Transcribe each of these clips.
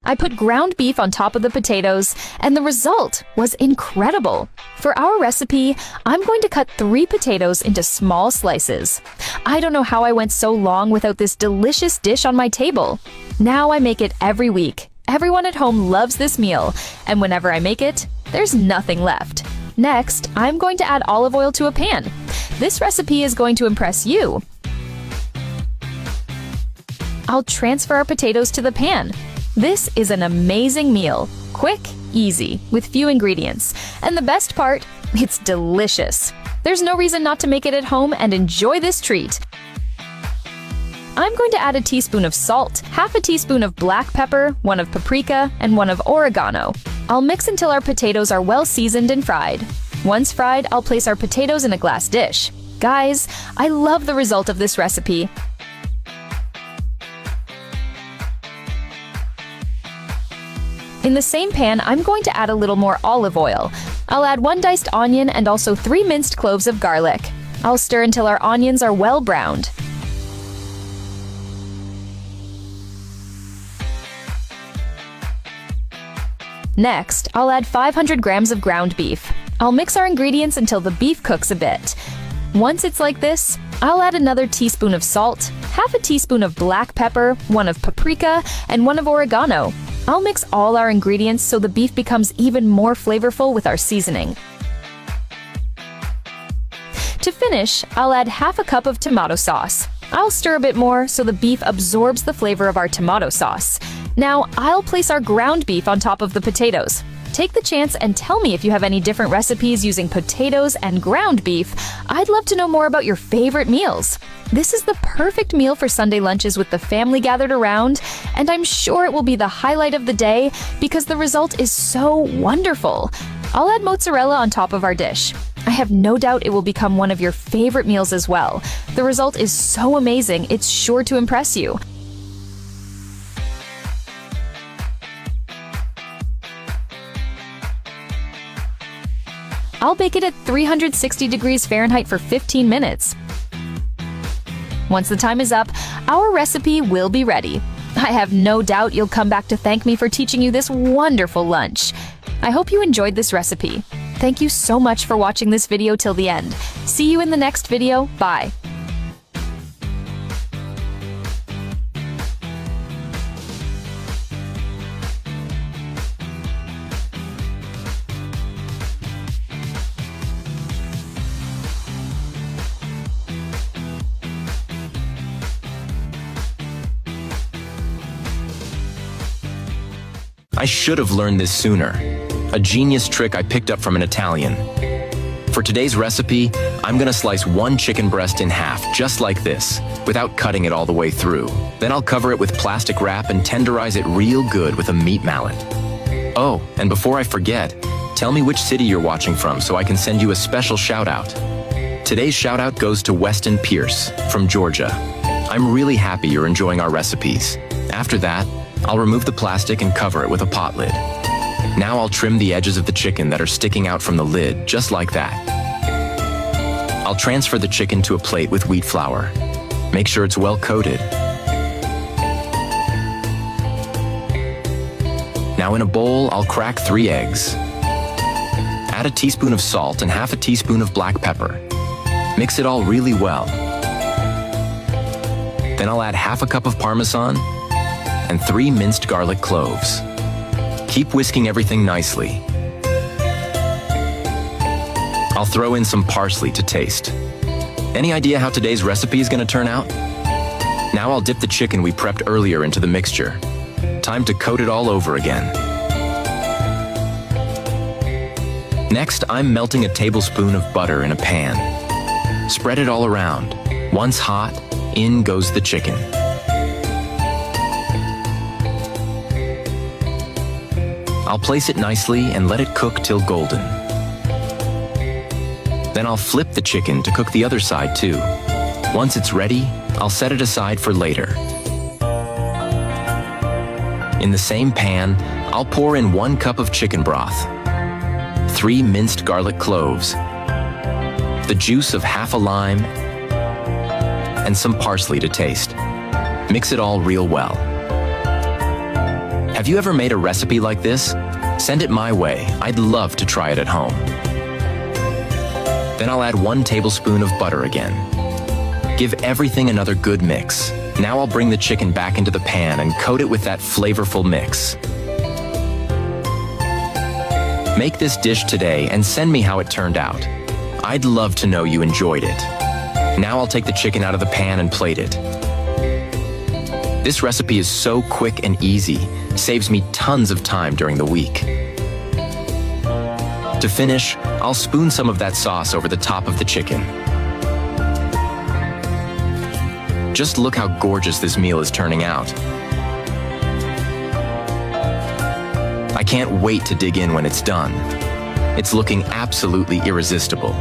I put ground beef on top of the potatoes, and the result was incredible. For our recipe, I'm going to cut 3 potatoes into small slices. I don't know how I went so long without this delicious dish on my table. Now I make it every week. Everyone at home loves this meal, and whenever I make it, there's nothing left. Next, I'm going to add olive oil to a pan. This recipe is going to impress you. I'll transfer our potatoes to the pan. This is an amazing meal. Quick, easy, with few ingredients. And the best part, it's delicious. There's no reason not to make it at home and enjoy this treat. I'm going to add a teaspoon of salt, half a teaspoon of black pepper, 1 of paprika, and 1 of oregano. I'll mix until our potatoes are well seasoned and fried. Once fried, I'll place our potatoes in a glass dish. Guys, I love the result of this recipe. In the same pan, I'm going to add a little more olive oil. I'll add 1 diced onion and also 3 minced cloves of garlic. I'll stir until our onions are well browned. Next, I'll add 500 grams of ground beef. I'll mix our ingredients until the beef cooks a bit. Once it's like this, I'll add another teaspoon of salt, half a teaspoon of black pepper, 1 of paprika, and 1 of oregano. I'll mix all our ingredients so the beef becomes even more flavorful with our seasoning. To finish, I'll add half a cup of tomato sauce. I'll stir a bit more so the beef absorbs the flavor of our tomato sauce. Now, I'll place our ground beef on top of the potatoes. Take the chance and tell me if you have any different recipes using potatoes and ground beef. I'd love to know more about your favorite meals. This is the perfect meal for Sunday lunches with the family gathered around, and I'm sure it will be the highlight of the day because the result is so wonderful. I'll add mozzarella on top of our dish. I have no doubt it will become one of your favorite meals as well. The result is so amazing, it's sure to impress you. I'll bake it at 360 degrees Fahrenheit for 15 minutes. Once the time is up, our recipe will be ready. I have no doubt you'll come back to thank me for teaching you this wonderful lunch. I hope you enjoyed this recipe. Thank you so much for watching this video till the end. See you in the next video. Bye. I should have learned this sooner. A genius trick I picked up from an Italian. For today's recipe, I'm gonna slice 1 chicken breast in half, just like this, without cutting it all the way through. Then I'll cover it with plastic wrap and tenderize it real good with a meat mallet. Oh, and before I forget, tell me which city you're watching from so I can send you a special shout out. Today's shout out goes to Weston Pierce from Georgia. I'm really happy you're enjoying our recipes. After that, I'll remove the plastic and cover it with a pot lid. Now I'll trim the edges of the chicken that are sticking out from the lid, just like that. I'll transfer the chicken to a plate with wheat flour. Make sure it's well coated. Now in a bowl, I'll crack 3 eggs. Add a teaspoon of salt and half a teaspoon of black pepper. Mix it all really well. Then I'll add half a cup of Parmesan and 3 minced garlic cloves. Keep whisking everything nicely. I'll throw in some parsley to taste. Any idea how today's recipe is gonna turn out? Now I'll dip the chicken we prepped earlier into the mixture. Time to coat it all over again. Next, I'm melting a tablespoon of butter in a pan. Spread it all around. Once hot, in goes the chicken. I'll place it nicely and let it cook till golden. Then I'll flip the chicken to cook the other side too. Once it's ready, I'll set it aside for later. In the same pan, I'll pour in 1 cup of chicken broth, 3 minced garlic cloves, the juice of half a lime, and some parsley to taste. Mix it all real well. Have you ever made a recipe like this? Send it my way. I'd love to try it at home. Then I'll add 1 tablespoon of butter again. Give everything another good mix. Now I'll bring the chicken back into the pan and coat it with that flavorful mix. Make this dish today and send me how it turned out. I'd love to know you enjoyed it. Now I'll take the chicken out of the pan and plate it. This recipe is so quick and easy, saves me tons of time during the week. To finish, I'll spoon some of that sauce over the top of the chicken. Just look how gorgeous this meal is turning out. I can't wait to dig in when it's done. It's looking absolutely irresistible.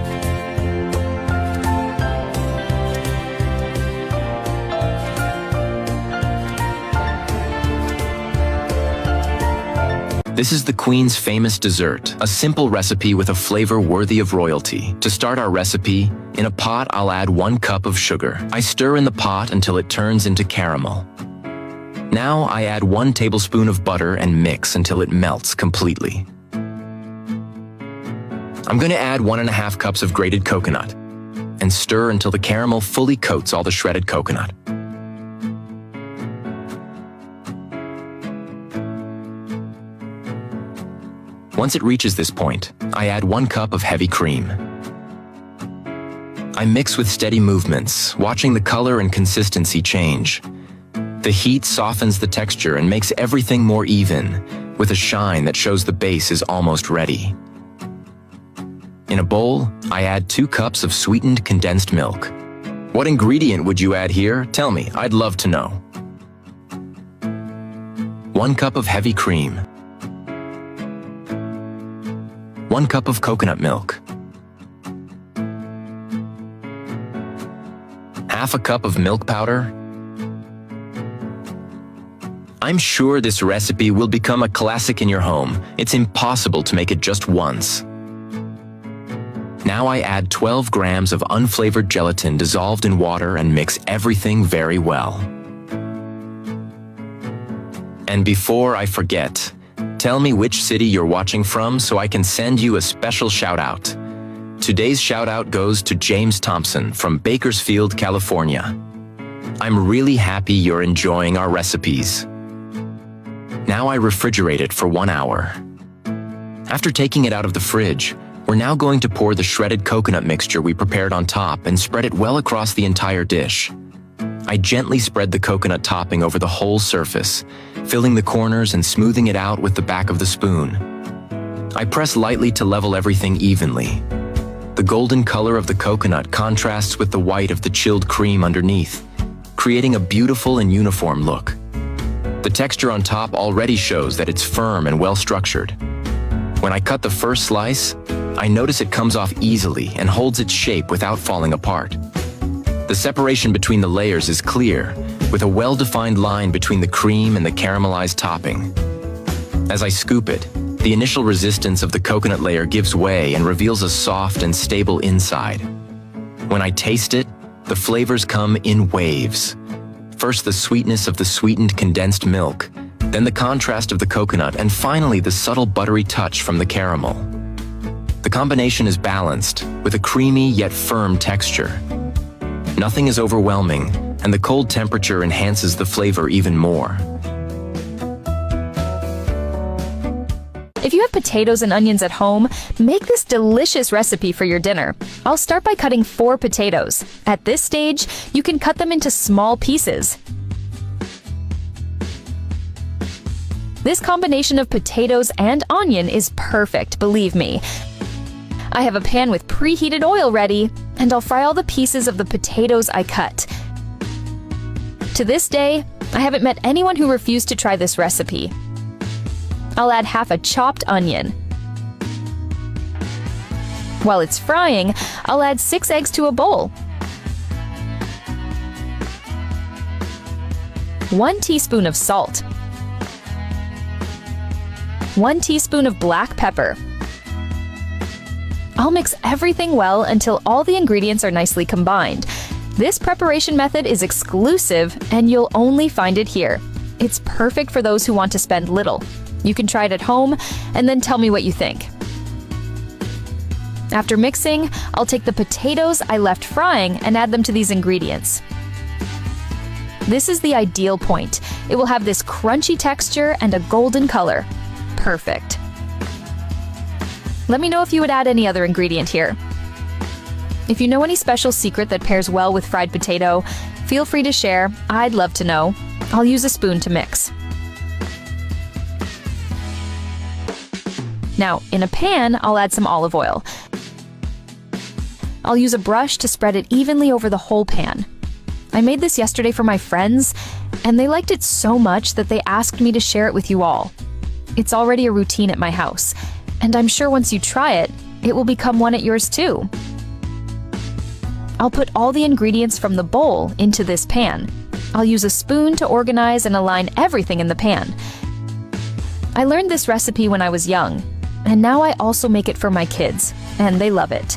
This is the Queen's famous dessert, a simple recipe with a flavor worthy of royalty. To start our recipe, in a pot I'll add 1 cup of sugar. I stir in the pot until it turns into caramel. Now I add 1 tablespoon of butter and mix until it melts completely. I'm going to add 1.5 cups of grated coconut and stir until the caramel fully coats all the shredded coconut. Once it reaches this point, I add 1 cup of heavy cream. I mix with steady movements, watching the color and consistency change. The heat softens the texture and makes everything more even, with a shine that shows the base is almost ready. In a bowl, I add 2 cups of sweetened condensed milk. What ingredient would you add here? Tell me, I'd love to know. 1 cup of heavy cream. 1 cup of coconut milk. Half a cup of milk powder. I'm sure this recipe will become a classic in your home. It's impossible to make it just once. Now I add 12 grams of unflavored gelatin dissolved in water and mix everything very well. And before I forget, tell me which city you're watching from so I can send you a special shout-out. Today's shout-out goes to James Thompson from Bakersfield, California. I'm really happy you're enjoying our recipes. Now I refrigerate it for 1 hour. After taking it out of the fridge, we're now going to pour the shredded coconut mixture we prepared on top and spread it well across the entire dish. I gently spread the coconut topping over the whole surface, filling the corners and smoothing it out with the back of the spoon. I press lightly to level everything evenly. The golden color of the coconut contrasts with the white of the chilled cream underneath, creating a beautiful and uniform look. The texture on top already shows that it's firm and well-structured. When I cut the first slice, I notice it comes off easily and holds its shape without falling apart. The separation between the layers is clear, with a well-defined line between the cream and the caramelized topping. As I scoop it, the initial resistance of the coconut layer gives way and reveals a soft and stable inside. When I taste it, the flavors come in waves. First the sweetness of the sweetened condensed milk, then the contrast of the coconut, and finally the subtle buttery touch from the caramel. The combination is balanced, with a creamy yet firm texture. Nothing is overwhelming, and the cold temperature enhances the flavor even more. If you have potatoes and onions at home, make this delicious recipe for your dinner. I'll start by cutting 4 potatoes. At this stage, you can cut them into small pieces. This combination of potatoes and onion is perfect, believe me. I have a pan with preheated oil ready, and I'll fry all the pieces of the potatoes I cut. To this day, I haven't met anyone who refused to try this recipe. I'll add half a chopped onion. While it's frying, I'll add 6 eggs to a bowl. 1 teaspoon of salt. 1 teaspoon of black pepper. I'll mix everything well until all the ingredients are nicely combined. This preparation method is exclusive and you'll only find it here. It's perfect for those who want to spend little. You can try it at home and then tell me what you think. After mixing, I'll take the potatoes I left frying and add them to these ingredients. This is the ideal point. It will have this crunchy texture and a golden color. Perfect. Let me know if you would add any other ingredient here. If you know any special secret that pairs well with fried potato, feel free to share. I'd love to know. I'll use a spoon to mix. Now, in a pan, I'll add some olive oil. I'll use a brush to spread it evenly over the whole pan. I made this yesterday for my friends, and they liked it so much that they asked me to share it with you all. It's already a routine at my house, and I'm sure once you try it, it will become one at yours too. I'll put all the ingredients from the bowl into this pan. I'll use a spoon to organize and align everything in the pan. I learned this recipe when I was young, and now I also make it for my kids, and they love it.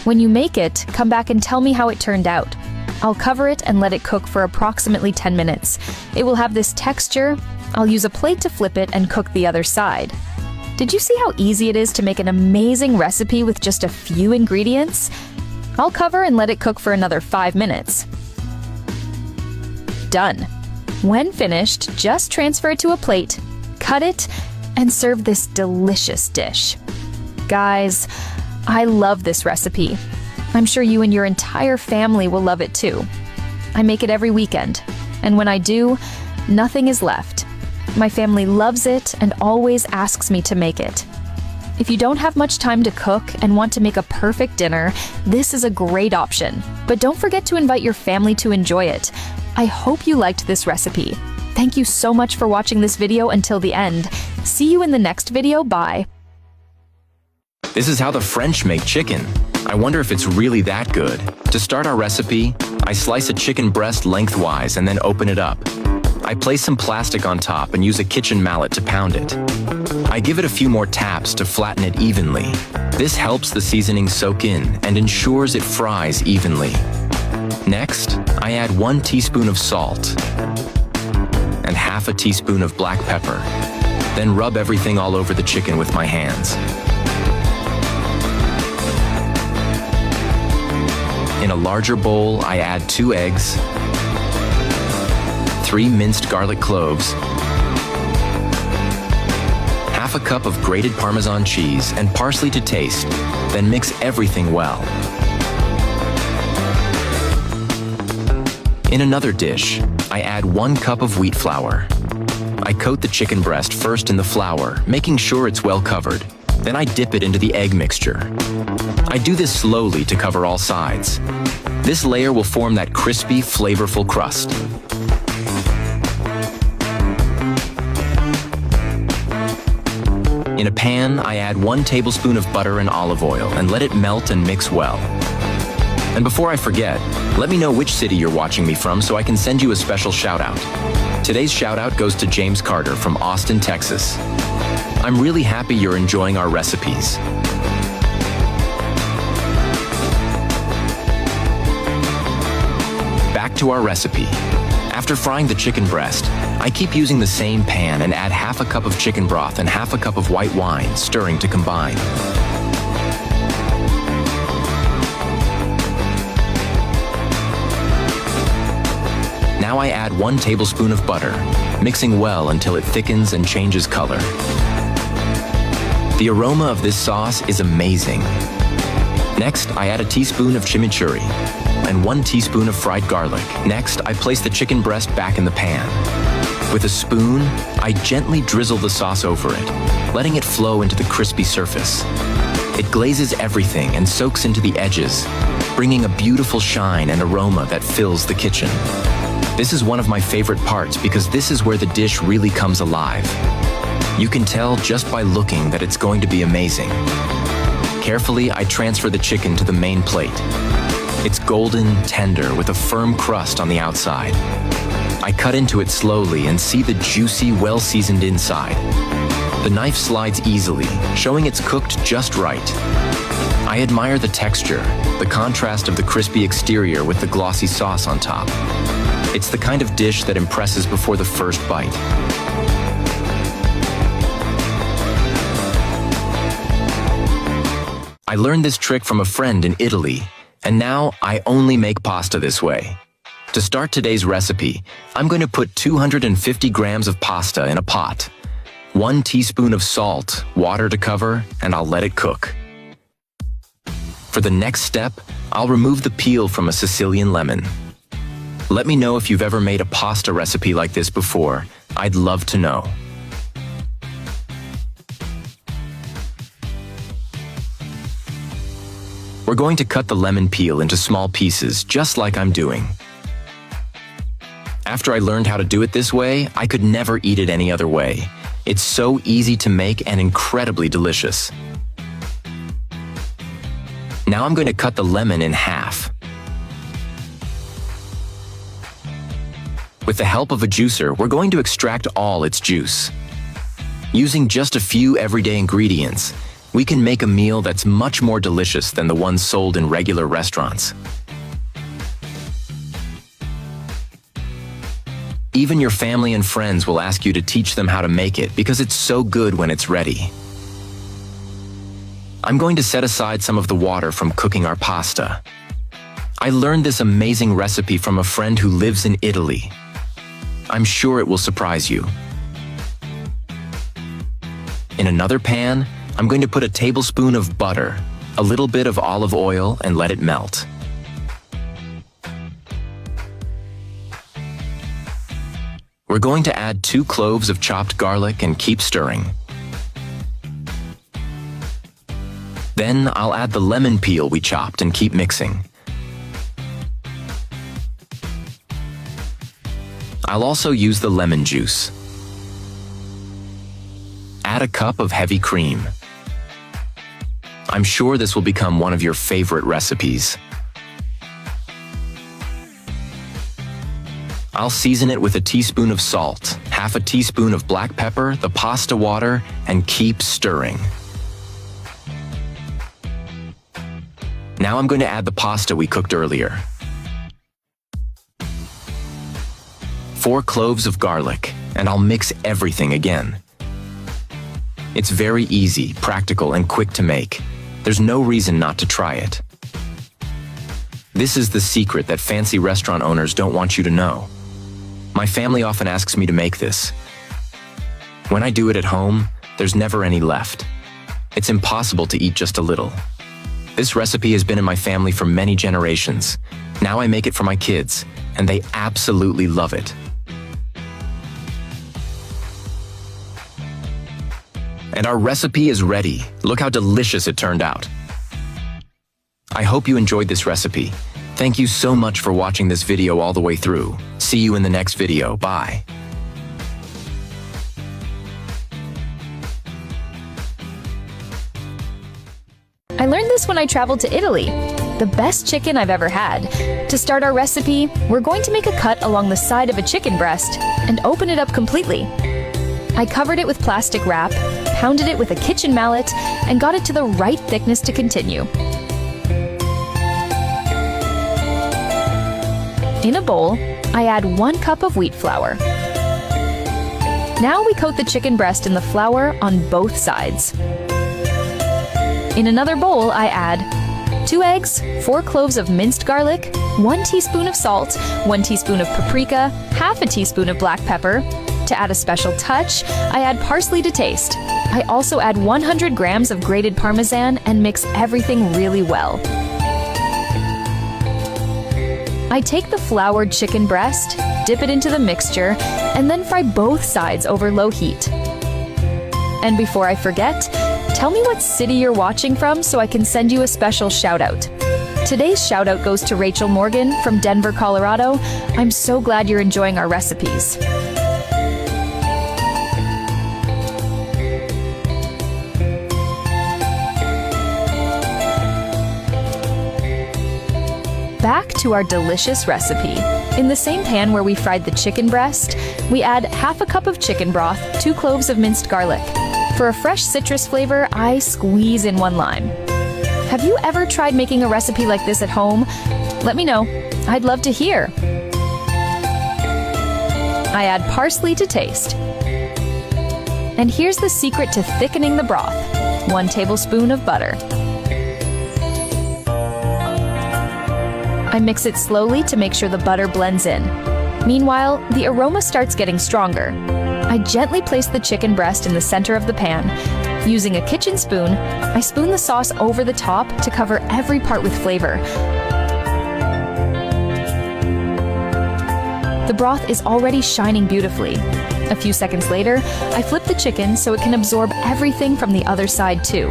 When you make it, come back and tell me how it turned out. I'll cover it and let it cook for approximately 10 minutes. It will have this texture. I'll use a plate to flip it and cook the other side. Did you see how easy it is to make an amazing recipe with just a few ingredients? I'll cover and let it cook for another 5 minutes. Done. When finished, just transfer it to a plate, cut it, and serve this delicious dish. Guys, I love this recipe. I'm sure you and your entire family will love it too. I make it every weekend, and when I do, nothing is left. My family loves it and always asks me to make it. If you don't have much time to cook and want to make a perfect dinner, this is a great option. But don't forget to invite your family to enjoy it. I hope you liked this recipe. Thank you so much for watching this video until the end. See you in the next video. Bye. This is how the French make chicken. I wonder if it's really that good. To start our recipe, I slice a chicken breast lengthwise and then open it up. I place some plastic on top and use a kitchen mallet to pound it. I give it a few more taps to flatten it evenly. This helps the seasoning soak in and ensures it fries evenly. Next, I add 1 teaspoon of salt and half a teaspoon of black pepper. Then rub everything all over the chicken with my hands. In a larger bowl, I add 2 eggs, 3 minced garlic cloves, half a cup of grated Parmesan cheese, and parsley to taste. Then mix everything well. In another dish, I add 1 cup of wheat flour. I coat the chicken breast first in the flour, making sure it's well covered. Then I dip it into the egg mixture. I do this slowly to cover all sides. This layer will form that crispy, flavorful crust. In a pan, I add 1 tablespoon of butter and olive oil and let it melt and mix well. And before I forget, let me know which city you're watching me from so I can send you a special shout out. Today's shout out goes to James Carter from Austin, Texas. I'm really happy you're enjoying our recipes. Back to our recipe. After frying the chicken breast, I keep using the same pan and add half a cup of chicken broth and half a cup of white wine, stirring to combine. Now I add 1 tablespoon of butter, mixing well until it thickens and changes color. The aroma of this sauce is amazing. Next, I add a teaspoon of chimichurri and 1 teaspoon of fried garlic. Next, I place the chicken breast back in the pan. With a spoon, I gently drizzle the sauce over it, letting it flow into the crispy surface. It glazes everything and soaks into the edges, bringing a beautiful shine and aroma that fills the kitchen. This is one of my favorite parts because this is where the dish really comes alive. You can tell just by looking that it's going to be amazing. Carefully, I transfer the chicken to the main plate. It's golden, tender, with a firm crust on the outside. I cut into it slowly and see the juicy, well-seasoned inside. The knife slides easily, showing it's cooked just right. I admire the texture, the contrast of the crispy exterior with the glossy sauce on top. It's the kind of dish that impresses before the first bite. I learned this trick from a friend in Italy, and now I only make pasta this way. To start today's recipe, I'm going to put 250 grams of pasta in a pot, 1 teaspoon of salt, water to cover, and I'll let it cook. For the next step, I'll remove the peel from a Sicilian lemon. Let me know if you've ever made a pasta recipe like this before. I'd love to know. We're going to cut the lemon peel into small pieces, just like I'm doing. After I learned how to do it this way, I could never eat it any other way. It's so easy to make and incredibly delicious. Now I'm going to cut the lemon in half. With the help of a juicer, we're going to extract all its juice. Using just a few everyday ingredients, we can make a meal that's much more delicious than the ones sold in regular restaurants. Even your family and friends will ask you to teach them how to make it because it's so good when it's ready. I'm going to set aside some of the water from cooking our pasta. I learned this amazing recipe from a friend who lives in Italy. I'm sure it will surprise you. In another pan, I'm going to put a tablespoon of butter, a little bit of olive oil, and let it melt. We're going to add 2 cloves of chopped garlic and keep stirring. Then I'll add the lemon peel we chopped and keep mixing. I'll also use the lemon juice. Add a cup of heavy cream. I'm sure this will become one of your favorite recipes. I'll season it with a teaspoon of salt, half a teaspoon of black pepper, the pasta water, and keep stirring. Now I'm going to add the pasta we cooked earlier. 4 cloves of garlic, and I'll mix everything again. It's very easy, practical, and quick to make. There's no reason not to try it. This is the secret that fancy restaurant owners don't want you to know. My family often asks me to make this. When I do it at home, there's never any left. It's impossible to eat just a little. This recipe has been in my family for many generations. Now I make it for my kids, and they absolutely love it. And our recipe is ready. Look how delicious it turned out. I hope you enjoyed this recipe. Thank you so much for watching this video all the way through. See you in the next video. Bye. I learned this when I traveled to Italy. The best chicken I've ever had. To start our recipe, we're going to make a cut along the side of a chicken breast and open it up completely. I covered it with plastic wrap, pounded it with a kitchen mallet, and got it to the right thickness to continue. In a bowl, I add 1 cup of wheat flour. Now we coat the chicken breast in the flour on both sides. In another bowl, I add 2 eggs, 4 cloves of minced garlic, 1 teaspoon of salt, 1 teaspoon of paprika, half a teaspoon of black pepper. To add a special touch, I add parsley to taste. I also add 100 grams of grated Parmesan and mix everything really well. I take the floured chicken breast, dip it into the mixture, and then fry both sides over low heat. And before I forget, tell me what city you're watching from so I can send you a special shout-out. Today's shout-out goes to Rachel Morgan from Denver, Colorado. I'm so glad you're enjoying our recipes. Back to our delicious recipe. In the same pan where we fried the chicken breast, we add half a cup of chicken broth, 2 cloves of minced garlic. For a fresh citrus flavor, I squeeze in 1 lime. Have you ever tried making a recipe like this at home? Let me know. I'd love to hear. I add parsley to taste. And here's the secret to thickening the broth: 1 tablespoon of butter. I mix it slowly to make sure the butter blends in. Meanwhile, the aroma starts getting stronger. I gently place the chicken breast in the center of the pan. Using a kitchen spoon, I spoon the sauce over the top to cover every part with flavor. The broth is already shining beautifully. A few seconds later, I flip the chicken so it can absorb everything from the other side too.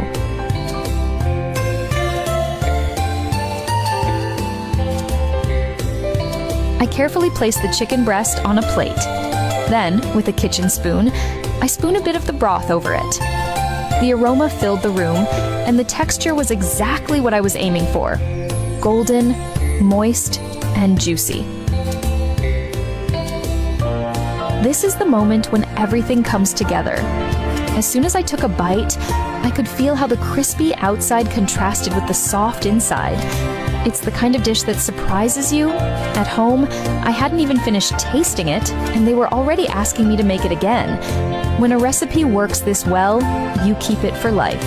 I carefully place the chicken breast on a plate. Then, with a kitchen spoon, I spoon a bit of the broth over it. The aroma filled the room, and the texture was exactly what I was aiming for: golden, moist, and juicy. This is the moment when everything comes together. As soon as I took a bite, I could feel how the crispy outside contrasted with the soft inside. It's the kind of dish that surprises you. At home, I hadn't even finished tasting it, and they were already asking me to make it again. When a recipe works this well, you keep it for life.